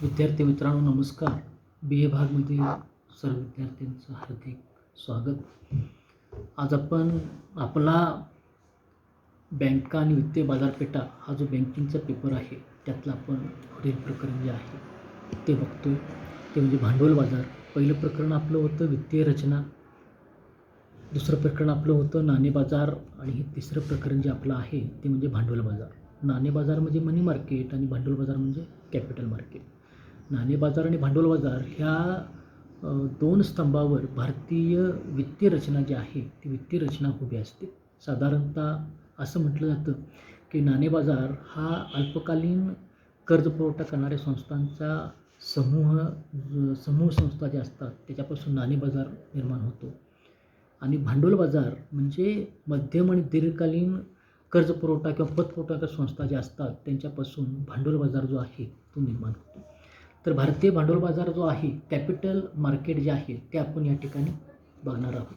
विद्यार्थी मित्रांनो नमस्कार. बी ए भागमधील सर्व विद्यार्थ्यांचं हार्दिक स्वागत. आज आपण आपला बँका आणि वित्तीय बाजारपेठा हा जो बँकिंगचा पेपर आहे त्यातलं आपण पुढील प्रकरण जे आहे ते बघतोय. ते म्हणजे भांडवल बाजार. पहिलं प्रकरण आपलं होतं वित्तीय रचना, दुसरं प्रकरण आपलं होतं नाणे बाजार आणि हे तिसरं प्रकरण जे आपलं आहे ते म्हणजे भांडवल बाजार. नाणे बाजार म्हणजे मनी मार्केट आणि भांडवल बाजार म्हणजे कॅपिटल मार्केट. नाणे बाजार आणि भांडवल बाजार ह्या दोन स्तंभावर भारतीय वित्तीय रचना जी आहे ती वित्तीय रचना उभी असते. साधारणतः असं म्हटलं जातं की नाणे बाजार हा अल्पकालीन कर्ज पुरवठा करणाऱ्या संस्थांचा समूह संस्था ज्या असतात त्याच्यापासून नाणे बाजार निर्माण होतो आणि भांडवल बाजार म्हणजे मध्यम आणि दीर्घकालीन कर्ज पुरवठा किंवा पतपुरवठा संस्था ज्या असतात त्यांच्यापासून भांडवल बाजार जो आहे तो निर्माण होतो. तर भारतीय भांडवल बाजार जो आहे कॅपिटल मार्केट जे आहे ते आपण या ठिकाणी बघणार आहोत.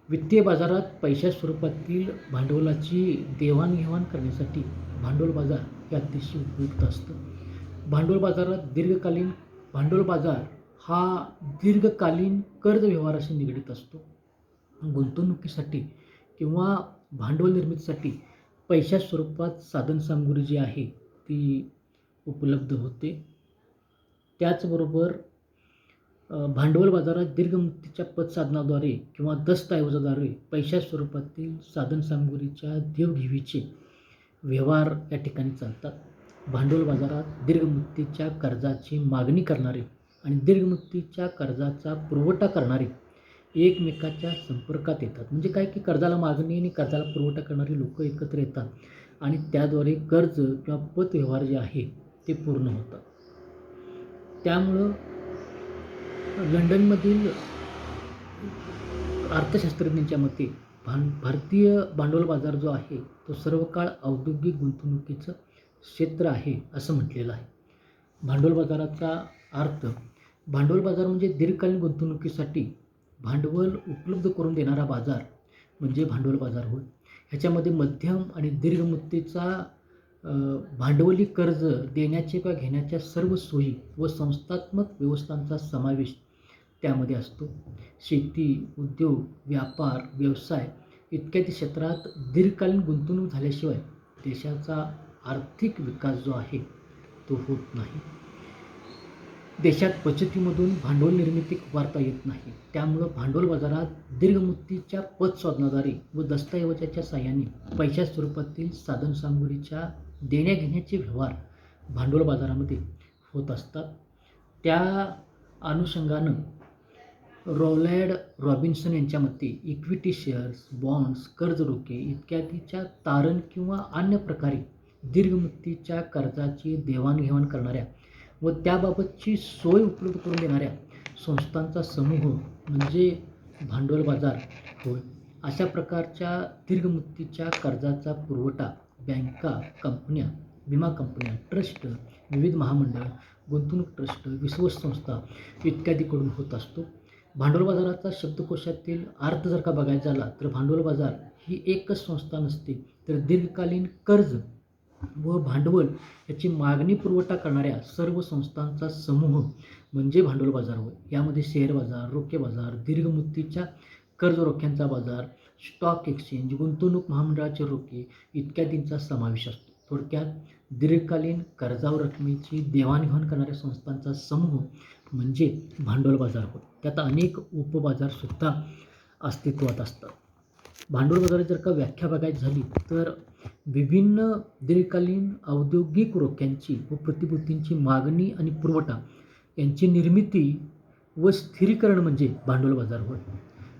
वित्तीय बाजारात पैशा स्वरूपातील भांडवलाची देवाणघेवाण करण्यासाठी भांडवल बाजार हे अतिशय उपयुक्त असतं. भांडवल बाजार हा दीर्घकालीन कर्ज व्यवहाराशी निगडीत असतो. गुंतवणुकीसाठी किंवा भांडवल निर्मितीसाठी पैशा स्वरूपात साधनसामुग्री जी आहे ती उपलब्ध होते. त्याचबरोबर भांडवल बाजारात दीर्घ मुदतीच्या पतसाधनाद्वारे किंवा दस्तऐवजाद्वारे पैशा स्वरूपातील साधनसामुग्रीच्या देवघेवीचे व्यवहार या ठिकाणी चालतात. भांडवल बाजारात दीर्घ मुदतीच्या कर्जाची मागणी करणारे आणि दीर्घ मुदतीच्या कर्जाचा पुरवठा करणारे एकमेकाच्या संपर्कात येतात. म्हणजे काय की कर्जाला मागणी आणि कर्जाला पुरवठा करणारी लोक एकत्र येतात आणि त्याद्वारे कर्ज किंवा पत व्यवहार जे आहे ते पूर्ण होतात. त्यामुळं लंडनमधील अर्थशास्त्रज्ञांच्या मते भारतीय भांडवल बाजार जो आहे तो सर्व काळ औद्योगिक गुंतवणुकीचं क्षेत्र आहे असं म्हटलेलं आहे. भांडवल बाजाराचा अर्थ भांडवल बाजार म्हणजे दीर्घकालीन गुंतवणुकीसाठी भांडवल उपलब्ध करून देणारा बाजार म्हणजे भांडवल बाजार होय. ह्याच्यामध्ये मध्यम आणि दीर्घ मुदतीचा भांडवली कर्ज देण्याचे किंवा घेण्याच्या सर्व सोयी व संस्थात्मक व्यवस्थांचा समावेश त्यामध्ये असतो. शेती, उद्योग, व्यापार, व्यवसाय इत्यादी क्षेत्रात दीर्घकालीन गुंतवणूक झाल्याशिवाय देशाचा आर्थिक विकास जो आहे तो होत नाही. देशात बचतीमधून भांडवल निर्मिती उभारता येत नाही. त्यामुळं भांडवल बाजारात दीर्घ मुदतीच्या पतसाधनाद्वारे व दस्तऐवजाच्या साहाय्याने पैशा स्वरूपातील साधनसामुग्रीच्या देण्याघेण्याचे व्यवहार भांडवल बाजारामध्ये होत असतात. त्या अनुषंगानं रॉलॅड रॉबिन्सन यांच्या मते इक्विटी शेअर्स, बॉन्ड्स, कर्ज रोखे इत्यादीच्या तारण किंवा अन्य प्रकारे दीर्घ मुदतीच्या कर्जाची देवाणघेवाण करणाऱ्या व त्याबाबतची सोय उपलब्ध करून देणाऱ्या संस्थांचा समूह म्हणजे भांडवल बाजार होय. अशा प्रकारच्या दीर्घ मुदतीच्या कर्जाचा पुरवठा बँका, कंपन्या, विमा कंपन्या, ट्रस्ट, विविध महामंडळ, गुंतवणूक ट्रस्ट, विश्वास संस्था इत्यादीकडून होत असतो. भांडवल बाजाराचा शब्दकोशातील अर्थ जर का बघायचा झाला तर भांडवल बाजार ही एकच संस्था नसते तर दीर्घकालीन कर्ज व भांडवल याची मागणी पुरवठा करणाऱ्या सर्व संस्थांचा समूह म्हणजे भांडवल बाजार होय. यामध्ये शेअर बाजार, रोखे बाजार, दीर्घ मुदतीच्या कर्ज रोख्यांचा बाजार, स्टॉक एक्सचेंज, गुंतवणूक महामंडळाचे रोखे इत्यादींचा समावेश असतो. थोडक्यात दीर्घकालीन कर्जावर रकमेची देवाणघेवाण करणाऱ्या संस्थांचा समूह म्हणजे भांडवल बाजार होय. त्यात अनेक उपबाजारसुद्धा अस्तित्वात असतात. भांडवल बाजाराची जर का व्याख्या बघायची झाली तर विभिन्न दीर्घकालीन औद्योगिक रोख्यांची व प्रतिभूतींची मागणी आणि पुरवठा यांची निर्मिती व स्थिरीकरण म्हणजे भांडवल बाजार होय.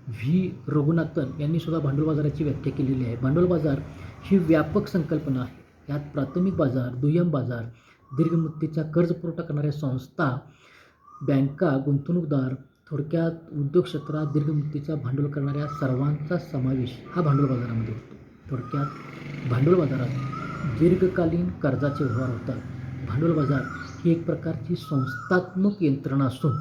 व्ही रघुनाथन यांनी सुद्धा भांडवल बाजाराची व्याख्या केलेली आहे. भांडवल बाजार ही व्यापक संकल्पना आहे. यात प्राथमिक बाजार, दुय्यम बाजार, दीर्घ मुदतीचा कर्ज पुरवठा करणाऱ्या संस्था, बँका, गुंतवणूकदार, थोडक्यात उद्योग क्षेत्रात दीर्घ मुदतीचा भांडवल करणाऱ्या सर्वांचा समावेश हा भांडवल बाजारामध्ये होतो. थोडक्यात भांडवल बाजारात दीर्घकालीन कर्जाचे व्यवहार होतात. भांडवल बाजार ही एक प्रकारची संस्थात्मक यंत्रणा असून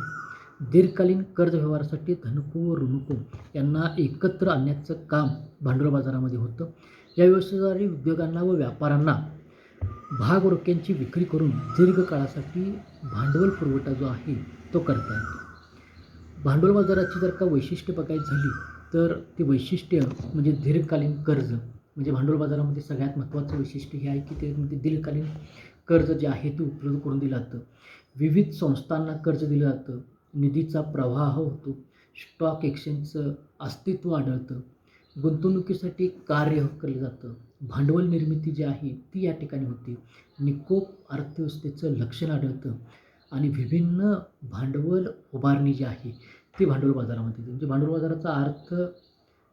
दीर्घकालीन कर्ज व्यवहारासाठी धनको व ऋणको यांना एकत्र आणण्याचं काम भांडवल बाजारामध्ये होतं. या व्यवस्थेद्वारे उद्योगांना व व्यापाऱ्यांना भाग रोख्यांची विक्री करून दीर्घकाळासाठी भांडवल पुरवठा जो आहे तो करता येतो. भांडवल बाजाराची जर का वैशिष्ट्य बघायची झाली तर ती वैशिष्ट्य म्हणजे दीर्घकालीन कर्ज. म्हणजे भांडवल बाजारामध्ये सगळ्यात महत्त्वाचं वैशिष्ट्य हे आहे की ते म्हणजे दीर्घकालीन कर्ज जे आहे ते उपलब्ध करून दिलं जातं. विविध संस्थांना कर्ज दिलं जातं. निधीचा प्रवाह होतो. स्टॉक एक्सचेंजचं अस्तित्व आढळतं. गुंतवणुकीसाठी कार्य केलं जातं. भांडवल निर्मिती जी आहे ती या ठिकाणी होते. निकोप अर्थव्यवस्थेचं लक्षण आढळतं आणि विभिन्न भांडवल उभारणी जी आहे ती भांडवल बाजारामध्ये येते. म्हणजे भांडवल बाजाराचा अर्थ,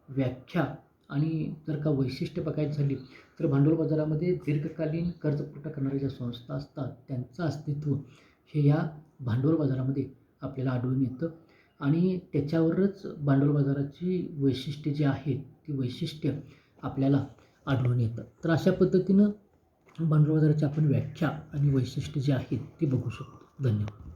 व्याख्या आणि जर का वैशिष्ट्य बघायची झाली तर भांडवल बाजारामध्ये दीर्घकालीन कर्जपुरवठा करणाऱ्या ज्या संस्था असतात त्यांचं अस्तित्व हे या भांडवल बाजारामध्ये आपल्याला आढळून येतं आणि त्याच्यावरच भांडवल बाजाराची वैशिष्ट्ये जी आहेत ती वैशिष्ट्य आपल्याला आढळून येतं. तर अशा पद्धतीनं भांडवल बाजाराची आपण व्याख्या आणि वैशिष्ट्य जे आहेत ती बघू शकतो. धन्यवाद.